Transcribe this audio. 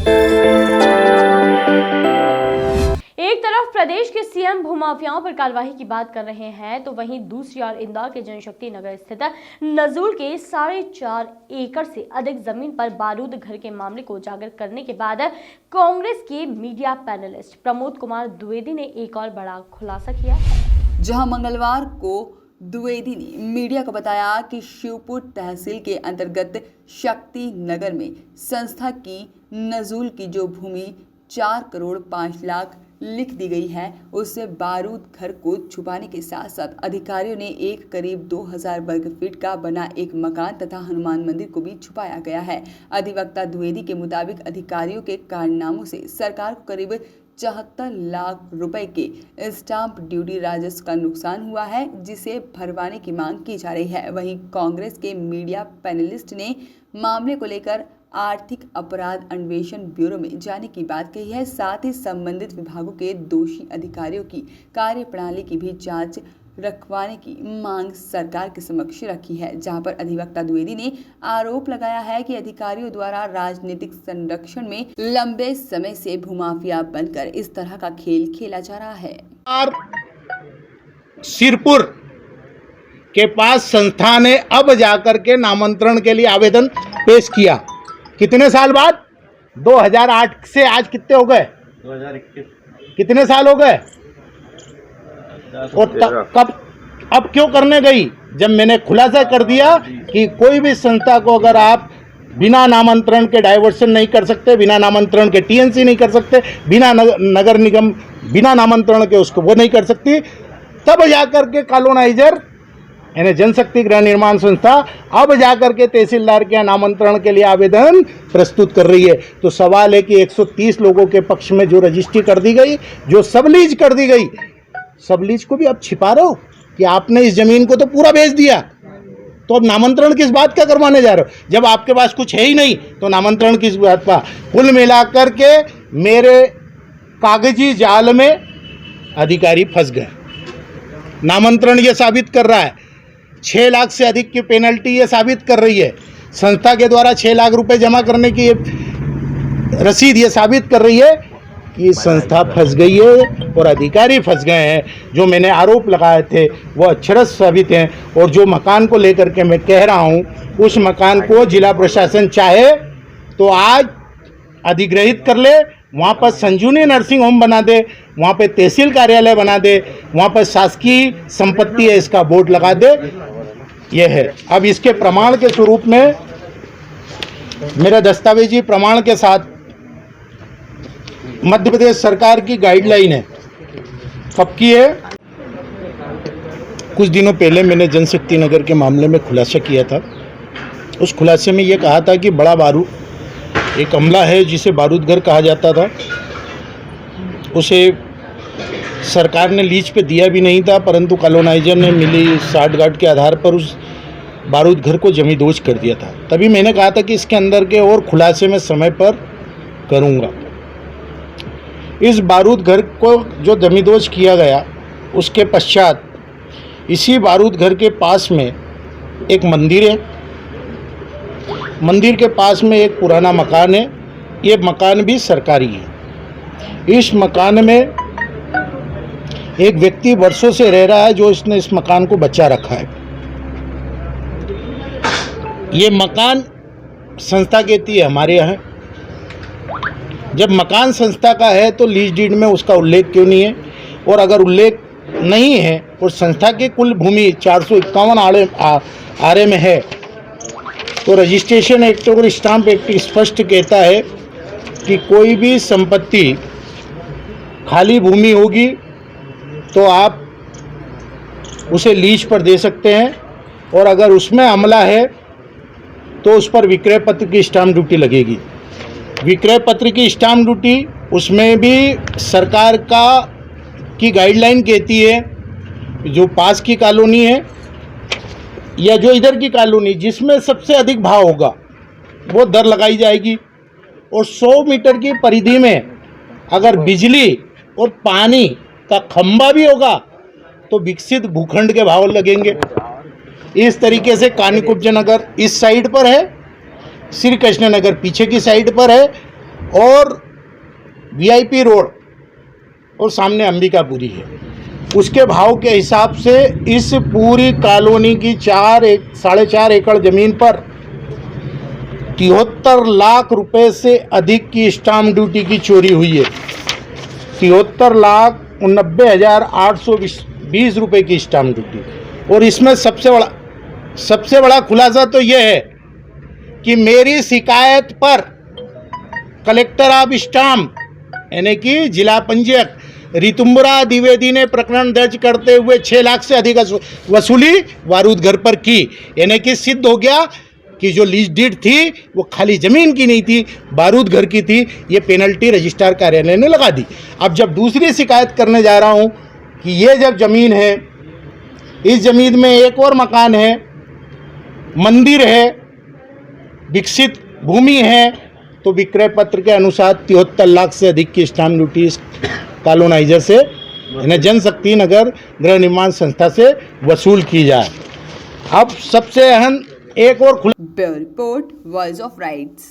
एक तरफ प्रदेश के सीएम भूमाफियाओं पर कार्रवाई की बात कर रहे हैं, तो वहीं दूसरी ओर इंदौर के जनशक्ति नगर स्थित नजूल के 4.5 एकड़ से अधिक जमीन पर बारूद घर के मामले को उजागर करने के बाद कांग्रेस के मीडिया पैनलिस्ट प्रमोद कुमार द्विवेदी ने एक और बड़ा खुलासा किया, जहां मंगलवार को द्विवेदी ने मीडिया को बताया कि शिवपुर तहसील के अंतर्गत शक्ति नगर में संस्था की नजूल की जो भूमि 4 करोड़ 5 लाख लिख दी गई है, उससे बारूद घर को छुपाने के साथ साथ अधिकारियों ने एक करीब 2000 वर्ग फीट का बना एक मकान तथा हनुमान मंदिर को भी छुपाया गया है। अधिवक्ता द्विवेदी के मुताबिक अधिकारियों के कारनामों से सरकार को करीब 74 लाख रुपए के स्टाम्प ड्यूटी राजस्व का नुकसान हुआ है, जिसे भरवाने की मांग की जा रही है। वहीं कांग्रेस के मीडिया पैनलिस्ट ने मामले को लेकर आर्थिक अपराध अन्वेषण ब्यूरो में जाने की बात कही है। साथ ही संबंधित विभागों के दोषी अधिकारियों की कार्यप्रणाली की भी जांच रखवाने की मांग सरकार के समक्ष रखी है, जहां पर अधिवक्ता द्विवेदी ने आरोप लगाया है कि अधिकारियों द्वारा राजनीतिक संरक्षण में लंबे समय से भूमाफिया बनकर इस तरह का खेल खेला जा रहा है। सिरपुर के पास संस्था ने अब जाकर के नामांतरण के लिए आवेदन पेश किया। कितने साल बाद? 2008 से आज कितने हो गए? 2021। कितने साल हो गए? और कब अब क्यों करने गई? जब मैंने खुलासा कर दिया कि कोई भी संस्था को अगर आप बिना नामांतरण के डाइवर्सन नहीं कर सकते, बिना नामांतरण के टीएनसी नहीं कर सकते, बिना नगर निगम बिना नामांतरण के उसको वो नहीं कर सकती, तब जाकर के कॉलोनाइजर यानी जनशक्ति गृह निर्माण संस्था अब जाकर के तहसीलदार के नामांतरण के लिए आवेदन प्रस्तुत कर रही है। तो सवाल है कि 130 लोगों के पक्ष में जो रजिस्ट्री कर दी गई, जो सबलीज कर दी गई, सबलीज को भी अब छिपा रहे हो कि आपने इस जमीन को तो पूरा बेच दिया, तो अब नामांतरण किस बात का करवाने जा रहे हो? जब आपके पास कुछ है ही नहीं तो नामांतरण किस बात का? कुल मिलाकर के मेरे कागजी जाल में अधिकारी फंस गए। नामांतरण ये साबित कर रहा है, 6 लाख से अधिक की पेनल्टी ये साबित कर रही है, संस्था के द्वारा 6 लाख रुपए जमा करने की रसीद ये साबित कर रही है कि संस्था फंस गई है और अधिकारी फंस गए हैं। जो मैंने आरोप लगाए थे वो अक्षरश साबित हैं। और जो मकान को लेकर के मैं कह रहा हूँ, उस मकान को जिला प्रशासन चाहे तो आज अधिग्रहित कर ले, वहाँ पर संजीवनी नर्सिंग होम बना दे, वहाँ पे तहसील कार्यालय बना दे, वहाँ पर शासकीय संपत्ति है इसका बोर्ड लगा दे। ये है। अब इसके प्रमाण के स्वरूप में मेरा दस्तावेजी प्रमाण के साथ मध्य प्रदेश सरकार की गाइडलाइन है। कब की है? कुछ दिनों पहले मैंने जनशक्ति नगर के मामले में खुलासा किया था। उस खुलासे में ये कहा था कि बड़ा बारूद एक अमला है जिसे बारूद घर कहा जाता था, उसे सरकार ने लीज पे दिया भी नहीं था, परंतु कॉलोनाइजर ने मिली साठगांठ के आधार पर उस बारूद घर को जमींदोज कर दिया था। तभी मैंने कहा था कि इसके अंदर के और खुलासे में समय पर करूँगा। इस बारूद घर को जो जमींदोज किया गया, उसके पश्चात इसी बारूद घर के पास में एक मंदिर है, मंदिर के पास में एक पुराना मकान है। ये मकान भी सरकारी है। इस मकान में एक व्यक्ति वर्षों से रह रहा है, जो इसने इस मकान को बचा रखा है। ये मकान संस्था कहती है हमारे यहाँ। जब मकान संस्था का है तो लीज डीड में उसका उल्लेख क्यों नहीं है? और अगर उल्लेख नहीं है और संस्था की कुल भूमि 451 आरे में है, तो रजिस्ट्रेशन एक्ट और स्टाम्प एक्ट स्पष्ट कहता है कि कोई भी संपत्ति खाली भूमि होगी तो आप उसे लीज पर दे सकते हैं, और अगर उसमें अमला है तो उस पर विक्रय पत्र की स्टाम्प ड्यूटी लगेगी। विक्रय पत्र की स्टाम्प ड्यूटी, उसमें भी सरकार की गाइडलाइन कहती है, जो पास की कॉलोनी है या जो इधर की कॉलोनी जिसमें सबसे अधिक भाव होगा वो दर लगाई जाएगी। और 100 मीटर की परिधि में अगर बिजली और पानी का खंभा भी होगा तो विकसित भूखंड के भाव लगेंगे। इस तरीके से कानीकुब्ज नगर इस साइड पर है, श्री कृष्ण नगर पीछे की साइड पर है, और वीआईपी रोड और सामने अंबिकापुरी है। उसके भाव के हिसाब से इस पूरी कॉलोनी की 4.5 एकड़ ज़मीन पर 73 लाख रुपए से अधिक की स्टाम्प ड्यूटी की चोरी हुई है। 73,89,820 रुपए की स्टाम्प ड्यूटी। और इसमें सबसे बड़ा खुलासा तो यह है कि मेरी शिकायत पर कलेक्टर ऑफ स्टाम्प यानी कि जिला पंजीयक ऋतुम्बरा द्विवेदी ने प्रकरण दर्ज करते हुए 6 लाख से अधिक वसूली बारूद घर पर की। यानी कि सिद्ध हो गया कि जो लीज डीड थी वो खाली ज़मीन की नहीं थी, बारूद घर की थी। ये पेनल्टी रजिस्ट्रार कार्यालय ने लगा दी। अब जब दूसरी शिकायत करने जा रहा हूँ कि ये जब ज़मीन है, इस ज़मीन में एक और मकान है, मंदिर है, विकसित भूमि है, तो विक्रय पत्र के अनुसार 73 लाख से अधिक की स्टाम्प ड्यूटी इस कॉलोनाइजर से यानी जनशक्ति नगर गृह निर्माण संस्था से वसूल की जाए। अब सबसे अहम एक और bureau report, voice of rights.